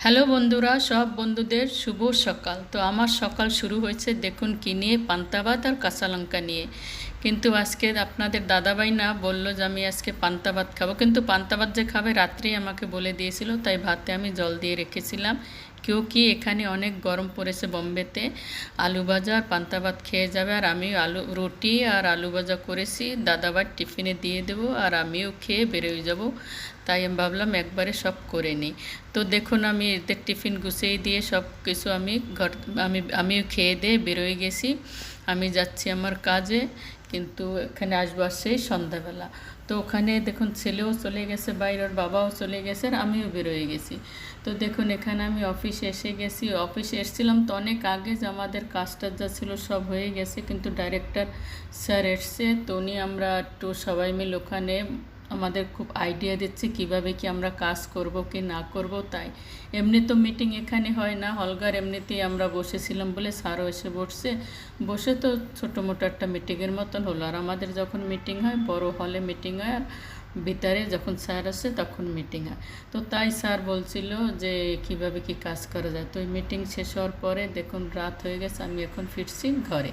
Hello বন্ধুরা, সব বন্ধুদের শুভ সকাল। তো আমার সকাল শুরু হয়েছে দেখুন কি নিয়ে, পান্তা ভাত আর কাঁচা লঙ্কা নিয়ে। কিন্তু আজকে আপনাদের দাদাভাই না বলল যে আমি আজকে পান্তা ভাত খাবো, কিন্তু পান্তা ভাত যে খাবে রাত্রেই আমাকে বলে দিয়েছিল, তাই ভাতে আমি জল দিয়ে রেখেছিলাম। কেউ কি এখানে অনেক গরম পড়েছে বোম্বেতে, আলু ভাজা আর পান্তা ভাত খেয়ে যাবে, আর আমি রুটি আর আলু ভাজা করেছি, দাদাভাই টিফিনে দিয়ে দেবো আর আমিও খেয়ে বেরোয় যাব। তাই আমি ভাবলাম একবারে সব করে নিই। তো দেখুন আমি এদের টিফিন গুছিয়ে দিয়ে সব কিছু আমিও খেয়ে দিয়ে বেরোয় গেছি। আমি যাচ্ছি আমার কাজে, কিন্তু এখানে আসবো সেই সন্ধ্যাবেলা। তো ওখানে দেখুন ছেলেও চলে গেছে বাইরে, ওর বাবাও চলে গেছে, আর আমিও বেরোয় গেছি। তো দেখুন এখানে আমি অফিসে এসে গেছি। অফিসে এসেছিলাম তো অনেক আগে, যে আমাদের কাজটা যা ছিল সব হয়ে গেছে, কিন্তু ডাইরেক্টর স্যার এসছে, তো উনি আমরা একটু সবাই মিলে ওখানে আমাদের খুব আইডিয়া দিচ্ছে কিভাবে কি আমরা কাজ করব কি না করব। তাই এমনি তো মিটিং এখানে হয় না, হলঘর এমনিতেই আমরা বসেছিলাম বলে স্যারও এসে বসে তো ছোটো মোটো একটা মিটিংয়ের মতন হলো। আর আমাদের যখন মিটিং হয় বড় হলে মিটিং হয়, আর ভিতরে যখন স্যার আসে তখন মিটিং হয়। তো তাই স্যার বলছিল যে কিভাবে কি কাজ করা যায়। তো এই মিটিং শেষ হওয়ার পরে দেখুন রাত হয়ে গেছে, আমি এখন ফিরছি ঘরে।